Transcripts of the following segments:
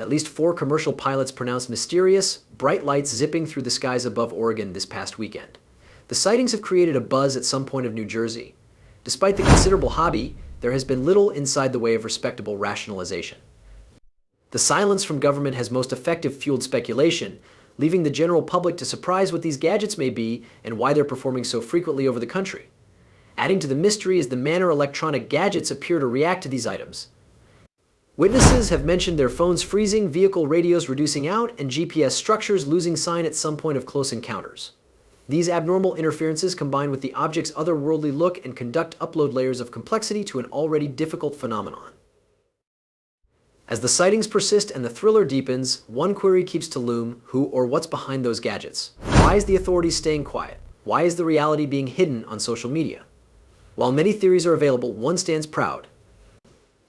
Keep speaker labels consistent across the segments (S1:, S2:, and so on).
S1: At least 4 commercial pilots pronounced mysterious, bright lights zipping through the skies above Oregon this past weekend. The sightings have created a buzz at some point of New Jersey. Despite the considerable hobby, there has been little inside the way of respectable rationalization. The silence from government has most effectively fueled speculation, leaving the general public to surprise what these gadgets may be and why they're performing so frequently over the country. Adding to the mystery is the manner electronic gadgets appear to react to these items. Witnesses have mentioned their phones freezing, vehicle radios reducing out, and GPS structures losing sign at some point of close encounters. These abnormal interferences combine with the object's otherworldly look and conduct upload layers of complexity to an already difficult phenomenon. As the sightings persist and the thriller deepens, one query keeps to loom: who or what's behind those gadgets? Why is the authorities staying quiet? Why is the reality being hidden on social media? While many theories are available, one stands proud.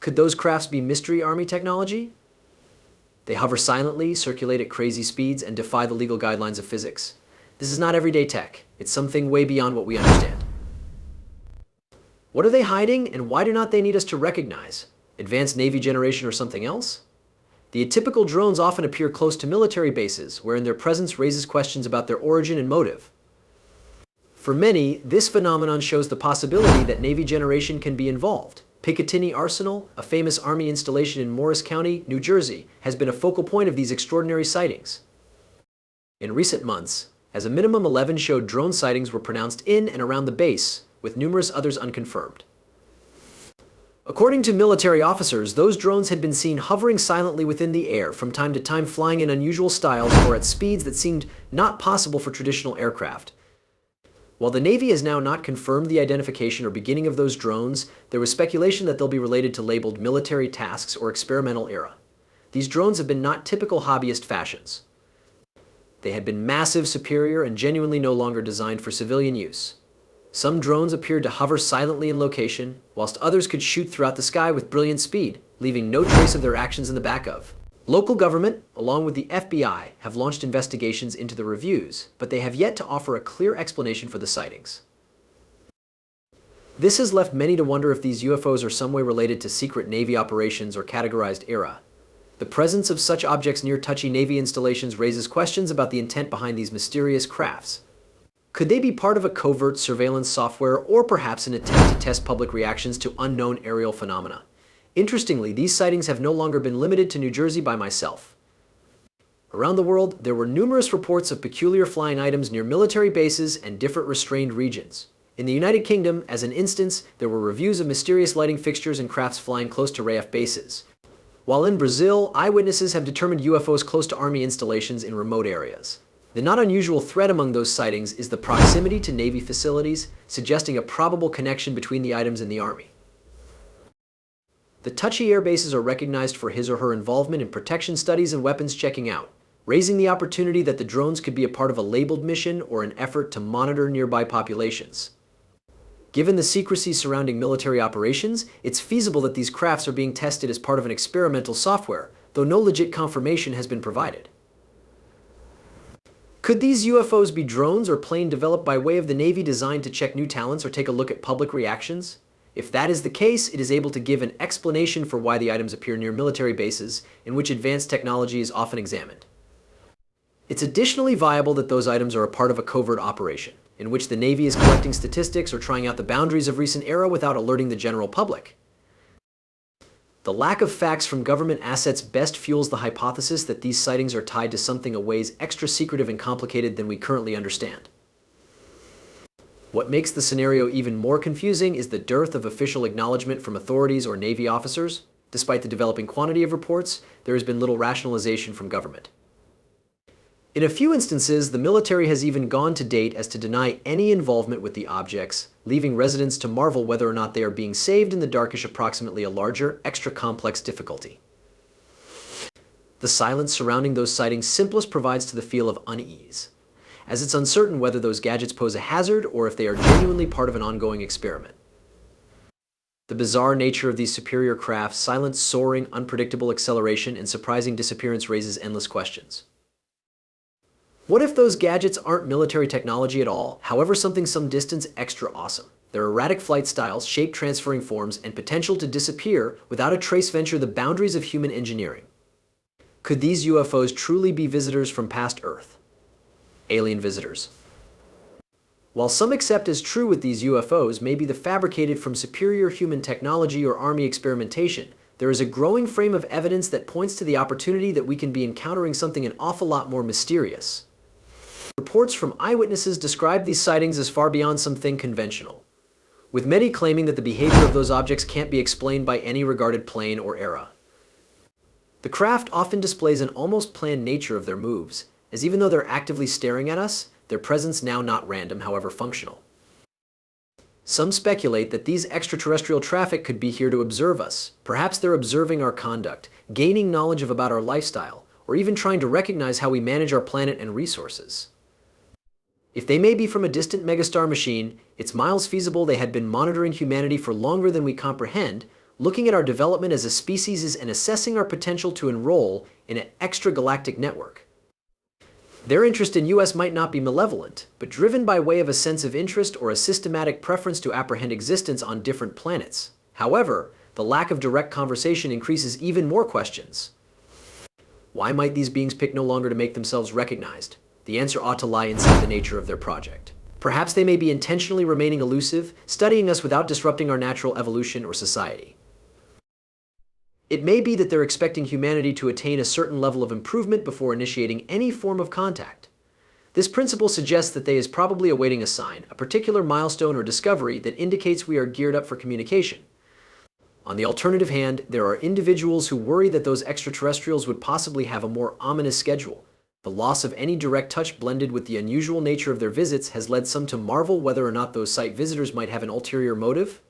S1: Could those crafts be Mystery Army technology? They hover silently, circulate at crazy speeds, and defy the legal guidelines of physics. This is not everyday tech. It's something way beyond what we understand. What are they hiding, and why do not they need us to recognize? Advanced Navy generation or something else? The atypical drones often appear close to military bases, wherein their presence raises questions about their origin and motive. For many, this phenomenon shows the possibility that Navy generation can be involved. Picatinny Arsenal, a famous Army installation in Morris County, New Jersey, has been a focal point of these extraordinary sightings. In recent months, as a minimum 11 showed drone sightings were pronounced in and around the base, with numerous others unconfirmed. According to military officers, those drones had been seen hovering silently within the air, from time to time flying in unusual styles or at speeds that seemed not possible for traditional aircraft. While the Navy has now not confirmed the identification or beginning of those drones, there was speculation that they'll be related to labeled military tasks or experimental era. These drones have been not typical hobbyist fashions. They had been massive, superior, and genuinely no longer designed for civilian use. Some drones appeared to hover silently in location, whilst others could shoot throughout the sky with brilliant speed, leaving no trace of their actions in the back of. Local government, along with the FBI, have launched investigations into the reviews, but they have yet to offer a clear explanation for the sightings. This has left many to wonder if these UFOs are some way related to secret Navy operations or categorized era. The presence of such objects near touchy Navy installations raises questions about the intent behind these mysterious crafts. Could they be part of a covert surveillance software, or perhaps an attempt to test public reactions to unknown aerial phenomena? Interestingly, these sightings have no longer been limited to New Jersey by myself. Around the world, there were numerous reports of peculiar flying items near military bases and different restrained regions. In the United Kingdom, as an instance, there were reviews of mysterious lighting fixtures and crafts flying close to RAF bases. While in Brazil, eyewitnesses have determined UFOs close to Army installations in remote areas. The not unusual thread among those sightings is the proximity to Navy facilities, suggesting a probable connection between the items and the Army. The touchy air bases are recognized for his or her involvement in protection studies and weapons checking out, raising the opportunity that the drones could be a part of a labeled mission or an effort to monitor nearby populations. Given the secrecy surrounding military operations, it's feasible that these crafts are being tested as part of an experimental software, though no legit confirmation has been provided. Could these UFOs be drones or plane developed by way of the Navy designed to check new talents or take a look at public reactions? If that is the case, it is able to give an explanation for why the items appear near military bases, in which advanced technology is often examined. It's additionally viable that those items are a part of a covert operation, in which the Navy is collecting statistics or trying out the boundaries of recent era without alerting the general public. The lack of facts from government assets best fuels the hypothesis that these sightings are tied to something a ways extra secretive and complicated than we currently understand. What makes the scenario even more confusing is the dearth of official acknowledgement from authorities or Navy officers. Despite the developing quantity of reports, there has been little rationalization from government. In a few instances, the military has even gone to date as to deny any involvement with the objects, leaving residents to marvel whether or not they are being saved in the darkish approximately a larger, extra complex difficulty. The silence surrounding those sightings simplest provides to the feel of unease, as it's uncertain whether those gadgets pose a hazard or if they are genuinely part of an ongoing experiment. The bizarre nature of these superior crafts, silent soaring, unpredictable acceleration, and surprising disappearance raises endless questions. What if those gadgets aren't military technology at all, however something some distance extra awesome? Their erratic flight styles, shape-transferring forms, and potential to disappear without a trace venture the boundaries of human engineering. Could these UFOs truly be visitors from past Earth? Alien visitors. While some accept as true with these UFOs may be the fabricated from superior human technology or army experimentation, there is a growing frame of evidence that points to the opportunity that we can be encountering something an awful lot more mysterious. Reports from eyewitnesses describe these sightings as far beyond something conventional, with many claiming that the behavior of those objects can't be explained by any regarded plane or era. The craft often displays an almost planned nature of their moves, as even though they're actively staring at us, their presence now not random, however functional. Some speculate that these extraterrestrial traffic could be here to observe us. Perhaps they're observing our conduct, gaining knowledge about our lifestyle, or even trying to recognize how we manage our planet and resources. If they may be from a distant megastar machine, it's miles feasible they had been monitoring humanity for longer than we comprehend, looking at our development as a species and assessing our potential to enroll in an extragalactic network. Their interest in us might not be malevolent, but driven by way of a sense of interest or a systematic preference to apprehend existence on different planets. However, the lack of direct conversation increases even more questions. Why might these beings pick no longer to make themselves recognized? The answer ought to lie inside the nature of their project. Perhaps they may be intentionally remaining elusive, studying us without disrupting our natural evolution or society. It may be that they're expecting humanity to attain a certain level of improvement before initiating any form of contact. This principle suggests that they is probably awaiting a sign, a particular milestone or discovery that indicates we are geared up for communication. On the alternative hand, there are individuals who worry that those extraterrestrials would possibly have a more ominous schedule. The loss of any direct touch blended with the unusual nature of their visits has led some to marvel whether or not those site visitors might have an ulterior motive.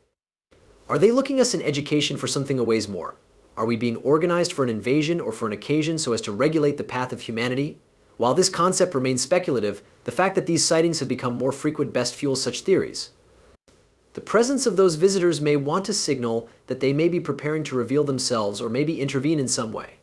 S1: Are they looking us in education for something a ways more? Are we being organized for an invasion or for an occasion so as to regulate the path of humanity? While this concept remains speculative, the fact that these sightings have become more frequent best fuels such theories. The presence of those visitors may want to signal that they may be preparing to reveal themselves or maybe intervene in some way.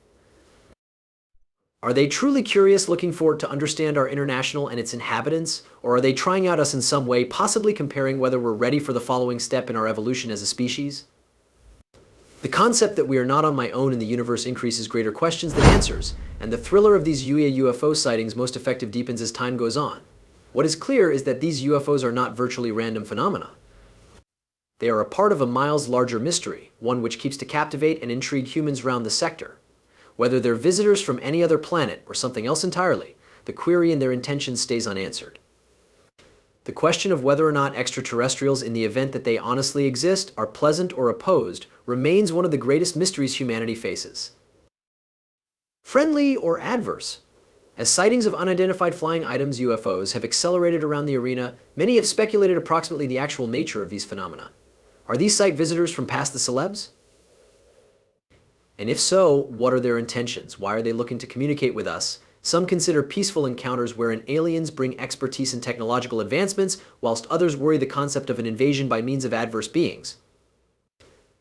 S1: Are they truly curious, looking forward to understand our international and its inhabitants, or are they trying out us in some way, possibly comparing whether we're ready for the following step in our evolution as a species? The concept that we are not on my own in the universe increases greater questions than answers, and the thriller of these UFO sightings most effective deepens as time goes on. What is clear is that these UFOs are not virtually random phenomena. They are a part of a miles larger mystery, one which keeps to captivate and intrigue humans around the sector. Whether they're visitors from any other planet or something else entirely, the query and their intentions stays unanswered. The question of whether or not extraterrestrials, in the event that they honestly exist, are pleasant or opposed, remains one of the greatest mysteries humanity faces. Friendly or adverse? As sightings of unidentified flying items, UFOs, have accelerated around the arena, many have speculated approximately the actual nature of these phenomena. Are these site visitors from past the celebs? And if so, what are their intentions? Why are they looking to communicate with us? Some consider peaceful encounters wherein aliens bring expertise and technological advancements, whilst others worry the concept of an invasion by means of adverse beings.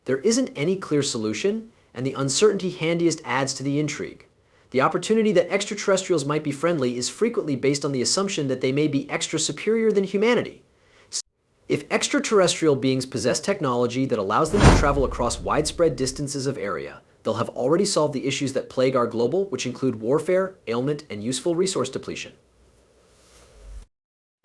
S1: There isn't any clear solution, and the uncertainty handiest adds to the intrigue. The opportunity that extraterrestrials might be friendly is frequently based on the assumption that they may be extra superior than humanity. If extraterrestrial beings possess technology that allows them to travel across widespread distances of area, they'll have already solved the issues that plague our global, which include warfare, ailment, and useful resource depletion.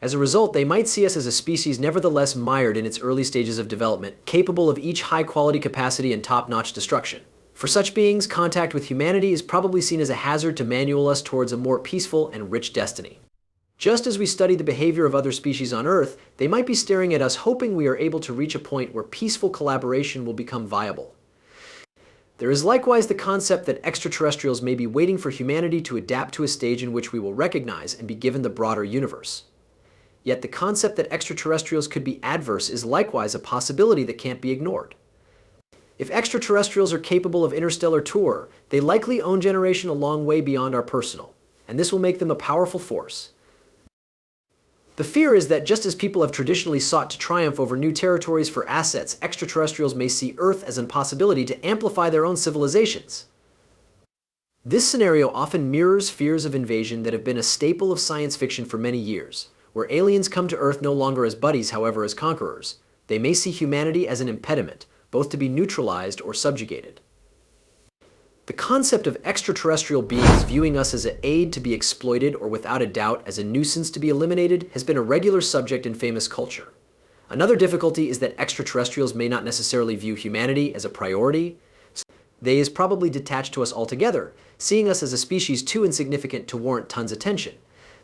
S1: As a result, they might see us as a species nevertheless mired in its early stages of development, capable of each high-quality capacity and top-notch destruction. For such beings, contact with humanity is probably seen as a hazard to manual us towards a more peaceful and rich destiny. Just as we study the behavior of other species on Earth, they might be staring at us hoping we are able to reach a point where peaceful collaboration will become viable. There is likewise the concept that extraterrestrials may be waiting for humanity to adapt to a stage in which we will recognize and be given the broader universe. Yet the concept that extraterrestrials could be adverse is likewise a possibility that can't be ignored. If extraterrestrials are capable of interstellar tour, they likely own generation a long way beyond our personal, and this will make them a powerful force. The fear is that just as people have traditionally sought to triumph over new territories for assets, extraterrestrials may see Earth as an impossibility to amplify their own civilizations. This scenario often mirrors fears of invasion that have been a staple of science fiction for many years, where aliens come to Earth no longer as buddies, however, as conquerors. They may see humanity as an impediment, both to be neutralized or subjugated. The concept of extraterrestrial beings viewing us as an aid to be exploited or without a doubt as a nuisance to be eliminated has been a regular subject in famous culture. Another difficulty is that extraterrestrials may not necessarily view humanity as a priority. They is probably detached to us altogether, seeing us as a species too insignificant to warrant tons attention.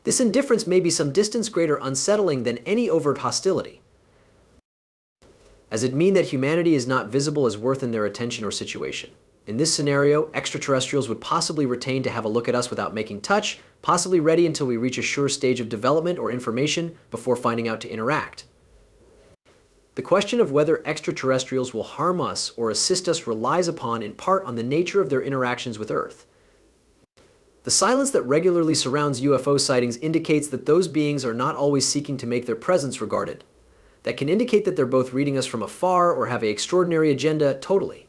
S1: This indifference may be some distance greater unsettling than any overt hostility, as it mean that humanity is not visible as worth in their attention or situation. In this scenario, extraterrestrials would possibly retain to have a look at us without making touch, possibly ready until we reach a sure stage of development or information before finding out to interact. The question of whether extraterrestrials will harm us or assist us relies upon, in part, on the nature of their interactions with Earth. The silence that regularly surrounds UFO sightings indicates that those beings are not always seeking to make their presence regarded. That can indicate that they're both reading us from afar or have an extraordinary agenda totally.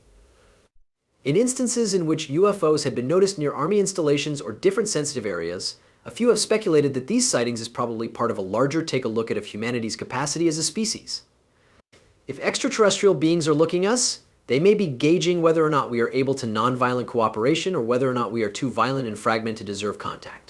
S1: In instances in which UFOs have been noticed near Army installations or different sensitive areas, a few have speculated that these sightings is probably part of a larger take-a-look at humanity's capacity as a species. If extraterrestrial beings are looking us, they may be gauging whether or not we are able to nonviolent cooperation or whether or not we are too violent and fragmented to deserve contact.